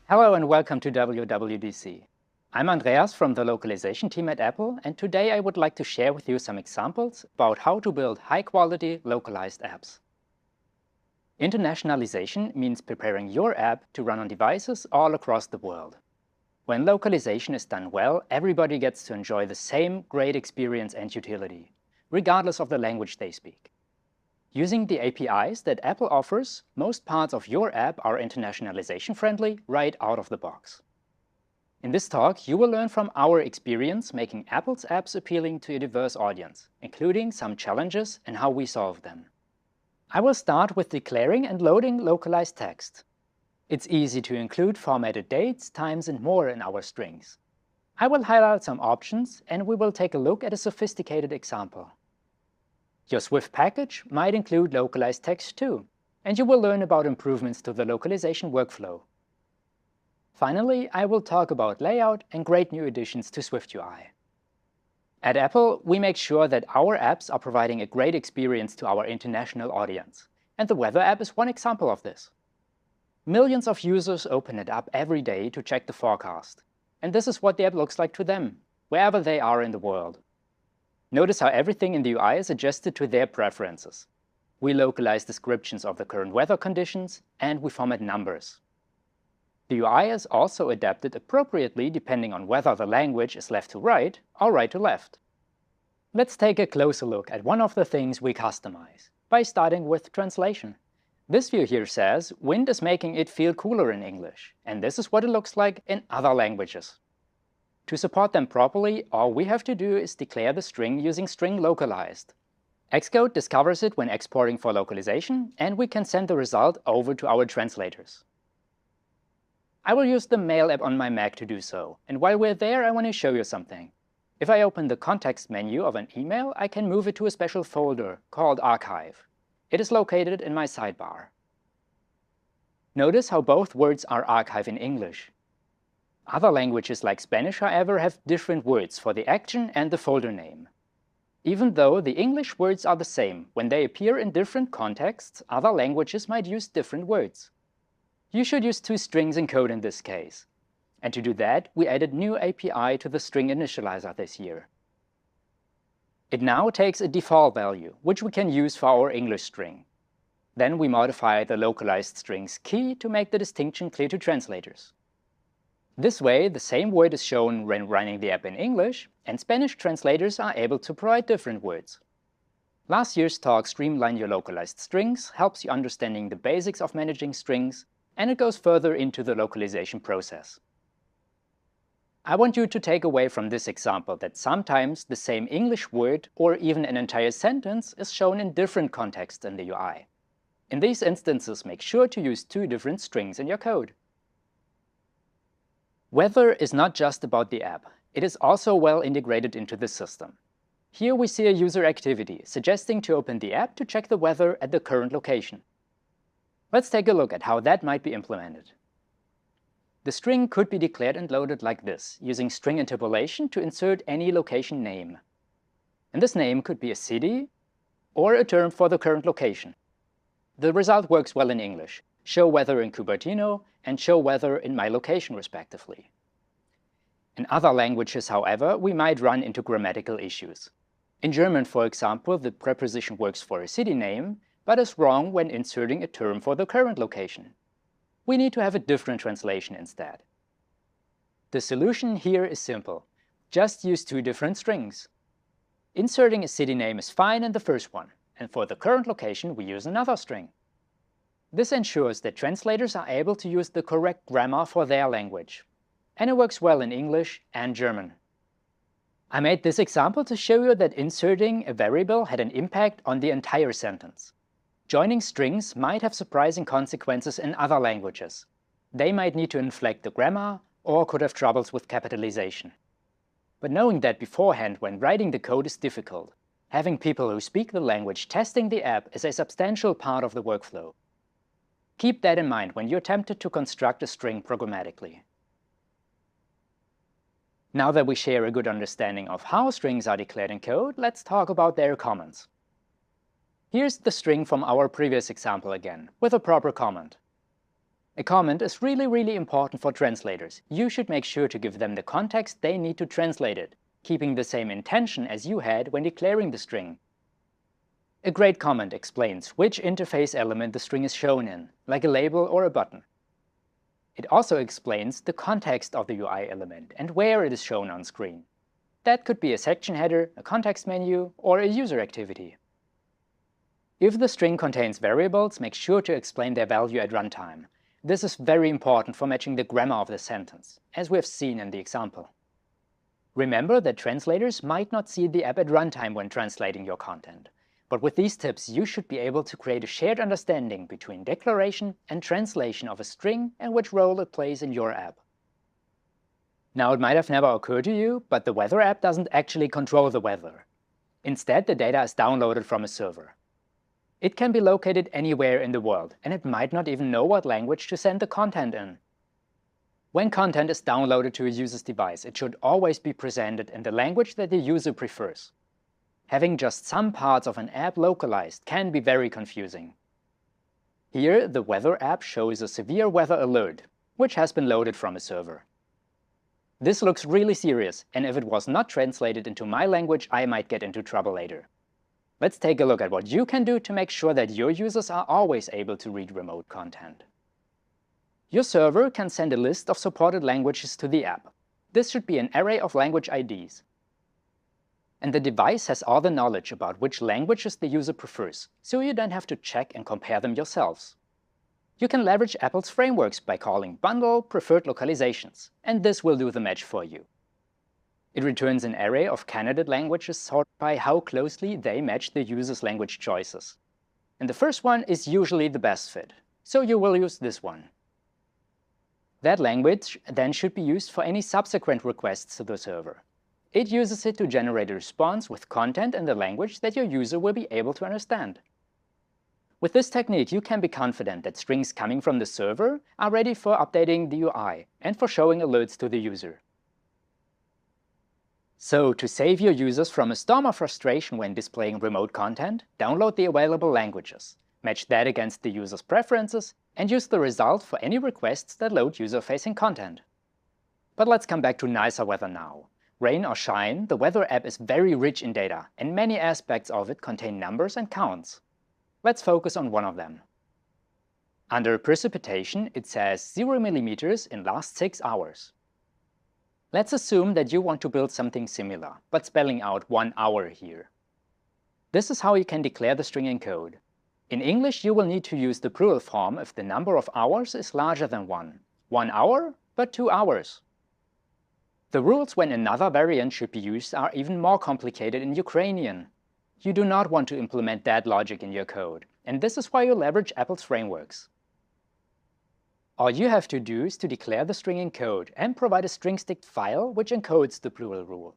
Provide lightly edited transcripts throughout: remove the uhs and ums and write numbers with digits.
Hello and welcome to WWDC. I'm Andreas from the localization team at Apple, and today I would like to share with you some examples about how to build high-quality localized apps. Internationalization means preparing your app to run on devices all across the world. When localization is done well, everybody gets to enjoy the same great experience and utility, regardless of the language they speak. Using the APIs that Apple offers, most parts of your app are internationalization friendly right out of the box. In this talk, you will learn from our experience making Apple's apps appealing to a diverse audience, including some challenges and how we solve them. I will start with declaring and loading localized text. It's easy to include formatted dates, times, and more in our strings. I will highlight some options, and we will take a look at a sophisticated example. Your Swift package might include localized text too, and you will learn about improvements to the localization workflow. Finally, I will talk about layout and great new additions to SwiftUI. At Apple, we make sure that our apps are providing a great experience to our international audience, and the weather app is one example of this. Millions of users open it up every day to check the forecast, and this is what the app looks like to them, wherever they are in the world. Notice how everything in the UI is adjusted to their preferences. We localize descriptions of the current weather conditions, and we format numbers. The UI is also adapted appropriately depending on whether the language is left to right or right to left. Let's take a closer look at one of the things we customize, by starting with translation. This view here says wind is making it feel cooler in English, and this is what it looks like in other languages. To support them properly, all we have to do is declare the string using string localized. Xcode discovers it when exporting for localization, and we can send the result over to our translators. I will use the Mail app on my Mac to do so, and while we're there, I want to show you something. If I open the context menu of an email, I can move it to a special folder called Archive. It is located in my sidebar. Notice how both words are archive in English. Other languages like Spanish, however, have different words for the action and the folder name. Even though the English words are the same, when they appear in different contexts, other languages might use different words. You should use two strings in code in this case. And to do that, we added new API to the string initializer this year. It now takes a default value, which we can use for our English string. Then we modify the localized string's key to make the distinction clear to translators. This way, the same word is shown when running the app in English, and Spanish translators are able to provide different words. Last year's talk, Streamline Your Localized Strings, helps you understanding the basics of managing strings, and it goes further into the localization process. I want you to take away from this example that sometimes the same English word or even an entire sentence is shown in different contexts in the UI. In these instances, make sure to use two different strings in your code. Weather is not just about the app. It is also well integrated into the system. Here we see a user activity suggesting to open the app to check the weather at the current location. Let's take a look at how that might be implemented. The string could be declared and loaded like this, using string interpolation to insert any location name. And this name could be a city or a term for the current location. The result works well in English. Show weather in Cupertino and show weather in my location, respectively. In other languages, however, we might run into grammatical issues. In German, for example, the preposition works for a city name, but is wrong when inserting a term for the current location. We need to have a different translation instead. The solution here is simple. Just use two different strings. Inserting a city name is fine in the first one, and for the current location we use another string. This ensures that translators are able to use the correct grammar for their language. And it works well in English and German. I made this example to show you that inserting a variable had an impact on the entire sentence. Joining strings might have surprising consequences in other languages. They might need to inflect the grammar or could have troubles with capitalization. But knowing that beforehand when writing the code is difficult, having people who speak the language testing the app is a substantial part of the workflow. Keep that in mind when you're tempted to construct a string programmatically. Now that we share a good understanding of how strings are declared in code, let's talk about their comments. Here's the string from our previous example again, with a proper comment. A comment is really important for translators. You should make sure to give them the context they need to translate it, keeping the same intention as you had when declaring the string. A great comment explains which interface element the string is shown in, like a label or a button. It also explains the context of the UI element and where it is shown on screen. That could be a section header, a context menu, or a user activity. If the string contains variables, make sure to explain their value at runtime. This is very important for matching the grammar of the sentence, as we have seen in the example. Remember that translators might not see the app at runtime when translating your content. But with these tips, you should be able to create a shared understanding between declaration and translation of a string and which role it plays in your app. Now, it might have never occurred to you, but the weather app doesn't actually control the weather. Instead, the data is downloaded from a server. It can be located anywhere in the world, and it might not even know what language to send the content in. When content is downloaded to a user's device, it should always be presented in the language that the user prefers. Having just some parts of an app localized can be very confusing. Here, the weather app shows a severe weather alert, which has been loaded from a server. This looks really serious, and if it was not translated into my language, I might get into trouble later. Let's take a look at what you can do to make sure that your users are always able to read remote content. Your server can send a list of supported languages to the app. This should be an array of language IDs. And the device has all the knowledge about which languages the user prefers, so you don't have to check and compare them yourselves. You can leverage Apple's frameworks by calling bundle preferred localizations, and this will do the match for you. It returns an array of candidate languages sorted by how closely they match the user's language choices. And the first one is usually the best fit, so you will use this one. That language then should be used for any subsequent requests to the server. It uses it to generate a response with content in the language that your user will be able to understand. With this technique, you can be confident that strings coming from the server are ready for updating the UI and for showing alerts to the user. So, to save your users from a storm of frustration when displaying remote content, download the available languages, match that against the user's preferences, and use the result for any requests that load user-facing content. But let's come back to nicer weather now. Rain or shine, the weather app is very rich in data, and many aspects of it contain numbers and counts. Let's focus on one of them. Under precipitation, it says 0 millimeters in last 6 hours. Let's assume that you want to build something similar, but spelling out 1 hour here. This is how you can declare the string in code. In English, you will need to use the plural form if the number of hours is larger than 1. 1 hour, but 2 hours. The rules when another variant should be used are even more complicated in Ukrainian. You do not want to implement that logic in your code, and this is why you leverage Apple's frameworks. All you have to do is to declare the string in code and provide a string-sticked file which encodes the plural rule.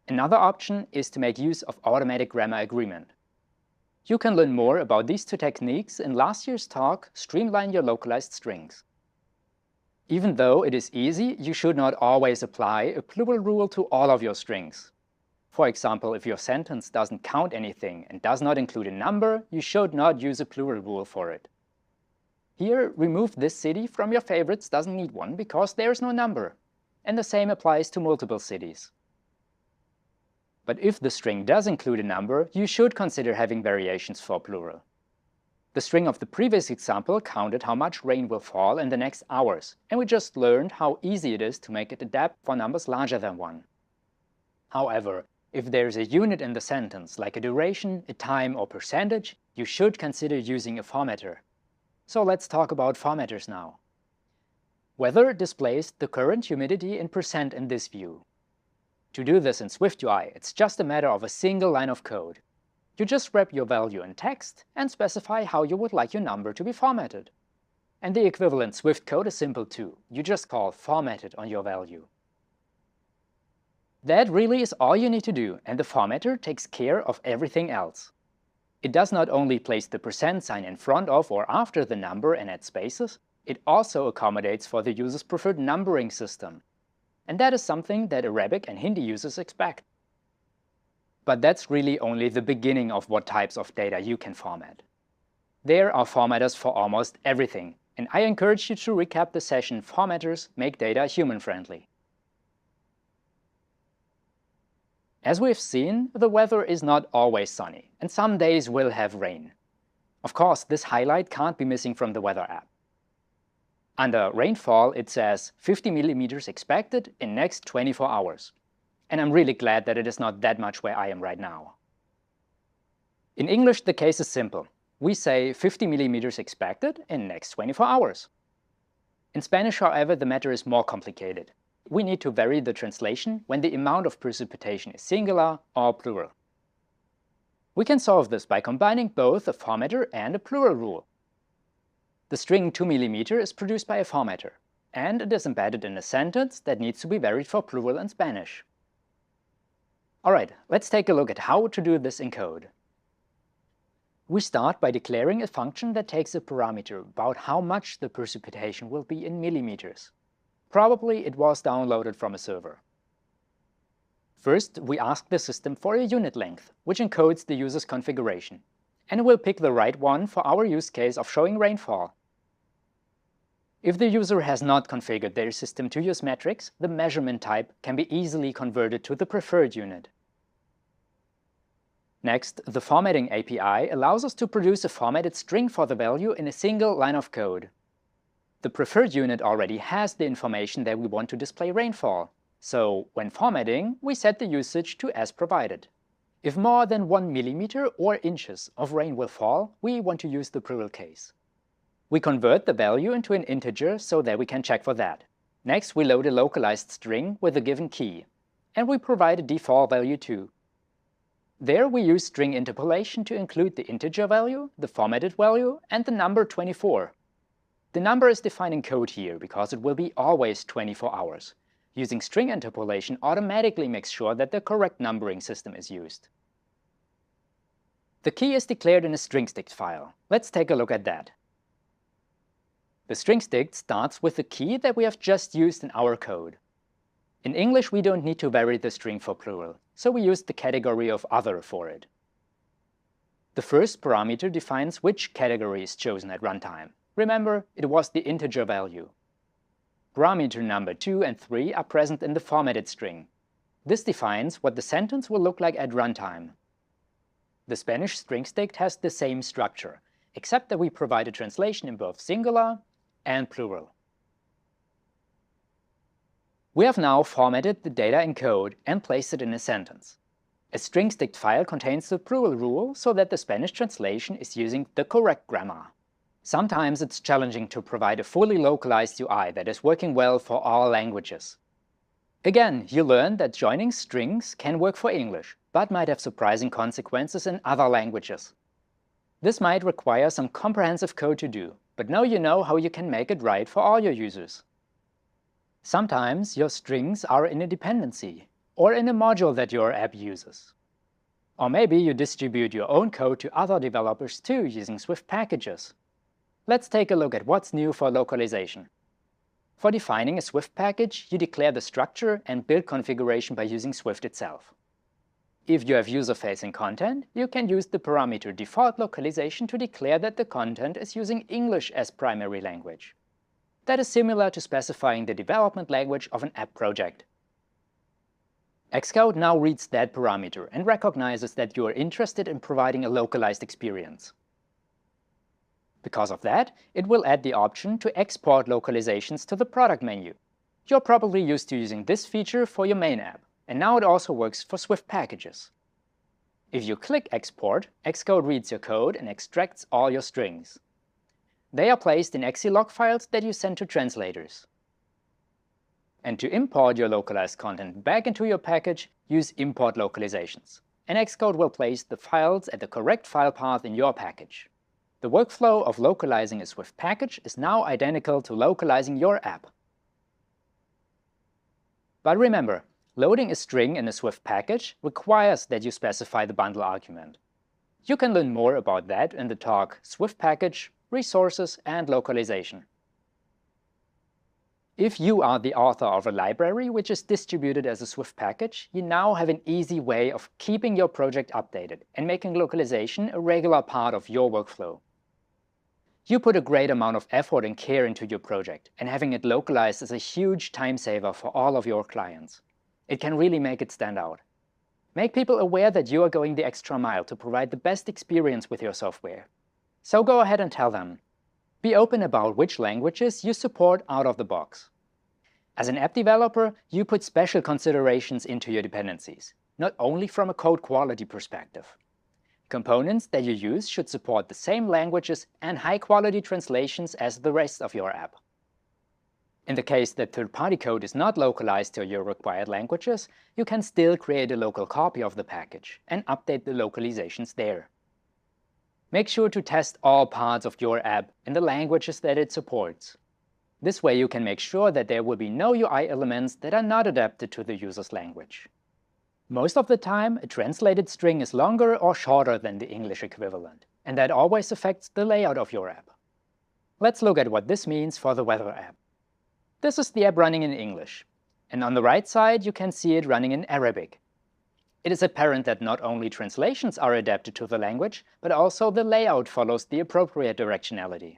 Another option is to make use of automatic grammar agreement. You can learn more about these two techniques in last year's talk, Streamline Your Localized Strings. Even though it is easy, you should not always apply a plural rule to all of your strings. For example, if your sentence doesn't count anything and does not include a number, you should not use a plural rule for it. Here, remove this city from your favorites doesn't need one because there is no number. And the same applies to multiple cities. But if the string does include a number, you should consider having variations for plural. The string of the previous example counted how much rain will fall in the next hours, and we just learned how easy it is to make it adapt for numbers larger than 1. However, if there is a unit in the sentence, like a duration, a time, or percentage, you should consider using a formatter. So let's talk about formatters now. Weather displays the current humidity in percent in this view. To do this in SwiftUI, it's just a matter of a single line of code. You just wrap your value in text and specify how you would like your number to be formatted. And the equivalent Swift code is simple too. You just call formatted on your value. That really is all you need to do, and the formatter takes care of everything else. It does not only place the percent sign in front of or after the number and add spaces, it also accommodates for the user's preferred numbering system. And that is something that Arabic and Hindi users expect. But that's really only the beginning of what types of data you can format. There are formatters for almost everything, and I encourage you to recap the session Formatters Make Data Human-Friendly. As we've seen, the weather is not always sunny, and some days will have rain. Of course, this highlight can't be missing from the weather app. Under rainfall, it says 50 millimeters expected in next 24 hours. And I'm really glad that it is not that much where I am right now. In English, the case is simple. We say 50 millimeters expected in next 24 hours. In Spanish, however, the matter is more complicated. We need to vary the translation when the amount of precipitation is singular or plural. We can solve this by combining both a formatter and a plural rule. The string 2 mm is produced by a formatter, and it is embedded in a sentence that needs to be varied for plural in Spanish. Alright, let's take a look at how to do this in code. We start by declaring a function that takes a parameter about how much the precipitation will be in millimeters. Probably it was downloaded from a server. First, we ask the system for a unit length, which encodes the user's configuration, and it will pick the right one for our use case of showing rainfall. If the user has not configured their system to use metrics, the measurement type can be easily converted to the preferred unit. Next, the formatting API allows us to produce a formatted string for the value in a single line of code. The preferred unit already has the information that we want to display rainfall, so when formatting, we set the usage to as provided. If more than 1 millimeter or inches of rain will fall, we want to use the plural case. We convert the value into an integer so that we can check for that. Next, we load a localized string with a given key, and we provide a default value too. There we use string interpolation to include the integer value, the formatted value, and the number 24. The number is defined in code here because it will be always 24 hours. Using string interpolation automatically makes sure that the correct numbering system is used. The key is declared in a string-stick file. Let's take a look at that. The string-stick starts with the key that we have just used in our code. In English, we don't need to vary the string for plural, so we use the category of other for it. The first parameter defines which category is chosen at runtime. Remember, it was the integer value. Parameter number 2 and 3 are present in the formatted string. This defines what the sentence will look like at runtime. The Spanish string-stick has the same structure, except that we provide a translation in both singular and plural. We have now formatted the data in code and placed it in a sentence. A string-stick file contains the plural rule so that the Spanish translation is using the correct grammar. Sometimes it's challenging to provide a fully localized UI that is working well for all languages. Again, you learn that joining strings can work for English, but might have surprising consequences in other languages. This might require some comprehensive code to do, but now you know how you can make it right for all your users. Sometimes your strings are in a dependency, or in a module that your app uses. Or maybe you distribute your own code to other developers too using Swift packages. Let's take a look at what's new for localization. For defining a Swift package, you declare the structure and build configuration by using Swift itself. If you have user-facing content, you can use the parameter default localization to declare that the content is using English as primary language. That is similar to specifying the development language of an app project. Xcode now reads that parameter and recognizes that you are interested in providing a localized experience. Because of that, it will add the option to export localizations to the product menu. You're probably used to using this feature for your main app, and now it also works for Swift packages. If you click Export, Xcode reads your code and extracts all your strings. They are placed in XClog files that you send to translators. And to import your localized content back into your package, use import localizations. And Xcode will place the files at the correct file path in your package. The workflow of localizing a Swift package is now identical to localizing your app. But remember, loading a string in a Swift package requires that you specify the bundle argument. You can learn more about that in the talk Swift Package, Resources and Localization. If you are the author of a library which is distributed as a Swift package, you now have an easy way of keeping your project updated and making localization a regular part of your workflow. You put a great amount of effort and care into your project, and having it localized is a huge time saver for all of your clients. It can really make it stand out. Make people aware that you are going the extra mile to provide the best experience with your software. So go ahead and tell them. Be open about which languages you support out of the box. As an app developer, you put special considerations into your dependencies, not only from a code quality perspective. Components that you use should support the same languages and high-quality translations as the rest of your app. In the case that third-party code is not localized to your required languages, you can still create a local copy of the package and update the localizations there. Make sure to test all parts of your app in the languages that it supports. This way you can make sure that there will be no UI elements that are not adapted to the user's language. Most of the time, a translated string is longer or shorter than the English equivalent, and that always affects the layout of your app. Let's look at what this means for the weather app. This is the app running in English, and on the right side you can see it running in Arabic. It is apparent that not only translations are adapted to the language, but also the layout follows the appropriate directionality.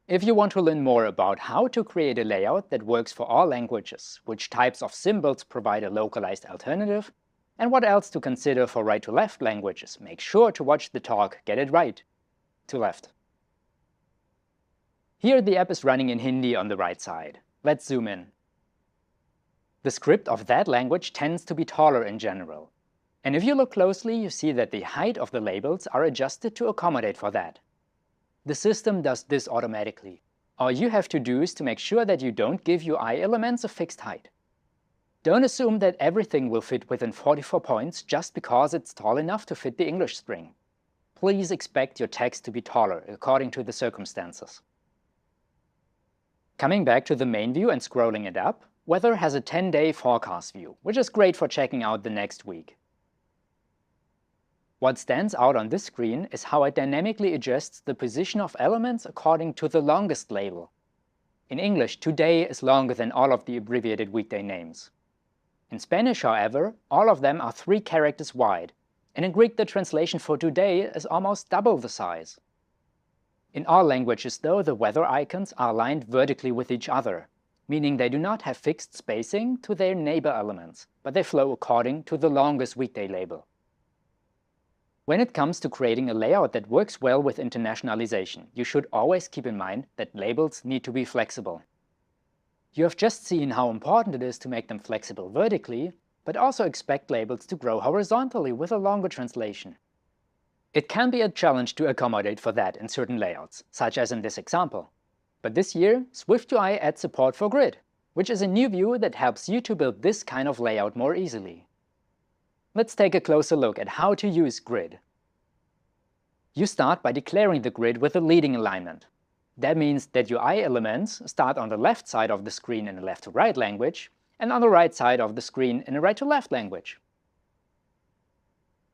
If you want to learn more about how to create a layout that works for all languages, which types of symbols provide a localized alternative, and what else to consider for right-to-left languages, make sure to watch the talk Get It Right to Left. Here the app is running in Hindi on the right side. Let's zoom in. The script of that language tends to be taller in general. And if you look closely, you see that the height of the labels are adjusted to accommodate for that. The system does this automatically. All you have to do is to make sure that you don't give UI elements a fixed height. Don't assume that everything will fit within 44 points just because it's tall enough to fit the English string. Please expect your text to be taller according to the circumstances. Coming back to the main view and scrolling it up, Weather has a 10-day forecast view, which is great for checking out the next week. What stands out on this screen is how it dynamically adjusts the position of elements according to the longest label. In English, today is longer than all of the abbreviated weekday names. In Spanish, however, all of them are 3 characters wide, and in Greek the translation for today is almost double the size. In all languages, though, the weather icons are aligned vertically with each other, meaning they do not have fixed spacing to their neighbor elements, but they flow according to the longest weekday label. When it comes to creating a layout that works well with internationalization, you should always keep in mind that labels need to be flexible. You have just seen how important it is to make them flexible vertically, but also expect labels to grow horizontally with a longer translation. It can be a challenge to accommodate for that in certain layouts, such as in this example. But this year, SwiftUI adds support for Grid, which is a new view that helps you to build this kind of layout more easily. Let's take a closer look at how to use Grid. You start by declaring the grid with a leading alignment. That means that UI elements start on the left side of the screen in a left-to-right language, and on the right side of the screen in a right-to-left language.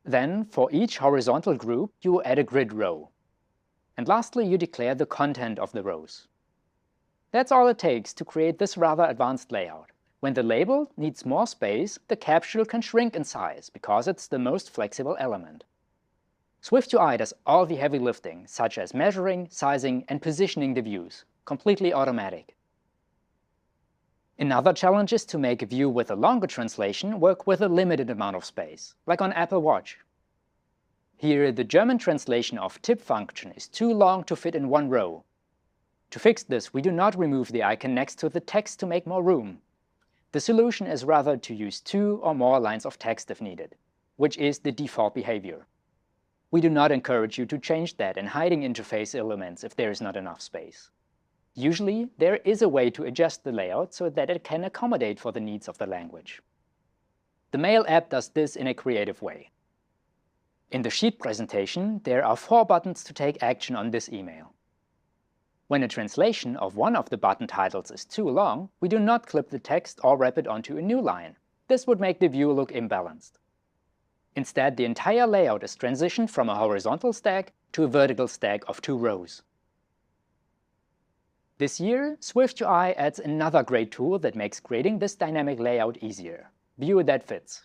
Then, for each horizontal group, you add a grid row. And lastly, you declare the content of the rows. That's all it takes to create this rather advanced layout. When the label needs more space, the capsule can shrink in size because it's the most flexible element. SwiftUI does all the heavy lifting, such as measuring, sizing, and positioning the views, completely automatic. Another challenge is to make a view with a longer translation work with a limited amount of space, like on Apple Watch. Here, the German translation of tip function is too long to fit in one row. To fix this, we do not remove the icon next to the text to make more room. The solution is rather to use 2 or more lines of text if needed, which is the default behavior. We do not encourage you to change that in hiding interface elements if there is not enough space. Usually, there is a way to adjust the layout so that it can accommodate for the needs of the language. The Mail app does this in a creative way. In the Sheet presentation, there are 4 buttons to take action on this email. When a translation of one of the button titles is too long, we do not clip the text or wrap it onto a new line. This would make the view look imbalanced. Instead, the entire layout is transitioned from a horizontal stack to a vertical stack of 2 rows. This year, SwiftUI adds another great tool that makes creating this dynamic layout easier: View That Fits.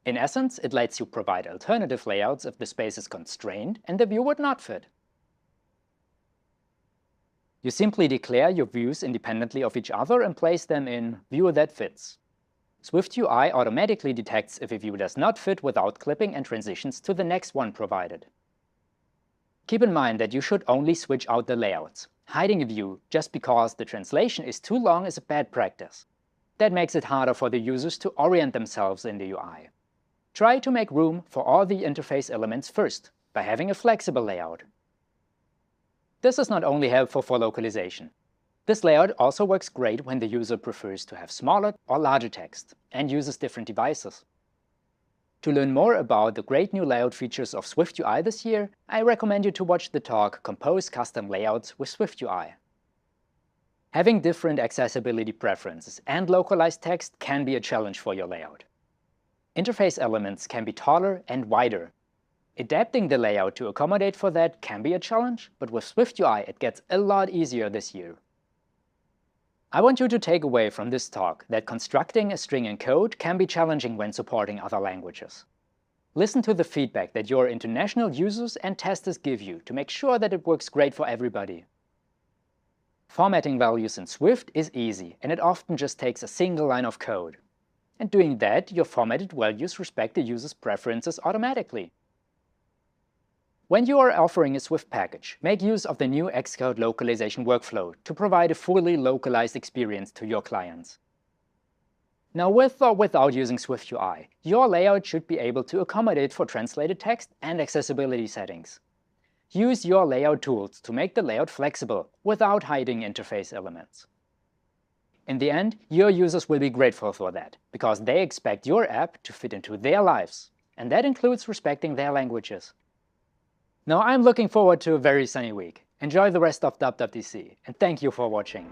In essence, it lets you provide alternative layouts if the space is constrained and the view would not fit. You simply declare your views independently of each other and place them in View That Fits. SwiftUI automatically detects if a view does not fit without clipping and transitions to the next one provided. Keep in mind that you should only switch out the layouts. Hiding a view just because the translation is too long is a bad practice. That makes it harder for the users to orient themselves in the UI. Try to make room for all the interface elements first by having a flexible layout. This is not only helpful for localization. This layout also works great when the user prefers to have smaller or larger text and uses different devices. To learn more about the great new layout features of SwiftUI this year, I recommend you to watch the talk Compose Custom Layouts with SwiftUI. Having different accessibility preferences and localized text can be a challenge for your layout. Interface elements can be taller and wider. Adapting the layout to accommodate for that can be a challenge, but with SwiftUI it gets a lot easier this year. I want you to take away from this talk that constructing a string in code can be challenging when supporting other languages. Listen to the feedback that your international users and testers give you to make sure that it works great for everybody. Formatting values in Swift is easy, and it often just takes a single line of code. And doing that, your formatted values respect the user's preferences automatically. When you are offering a Swift package, make use of the new Xcode localization workflow to provide a fully localized experience to your clients. Now, with or without using SwiftUI, your layout should be able to accommodate for translated text and accessibility settings. Use your layout tools to make the layout flexible without hiding interface elements. In the end, your users will be grateful for that, because they expect your app to fit into their lives, and that includes respecting their languages. Now, I'm looking forward to a very sunny week. Enjoy the rest of WWDC, and thank you for watching.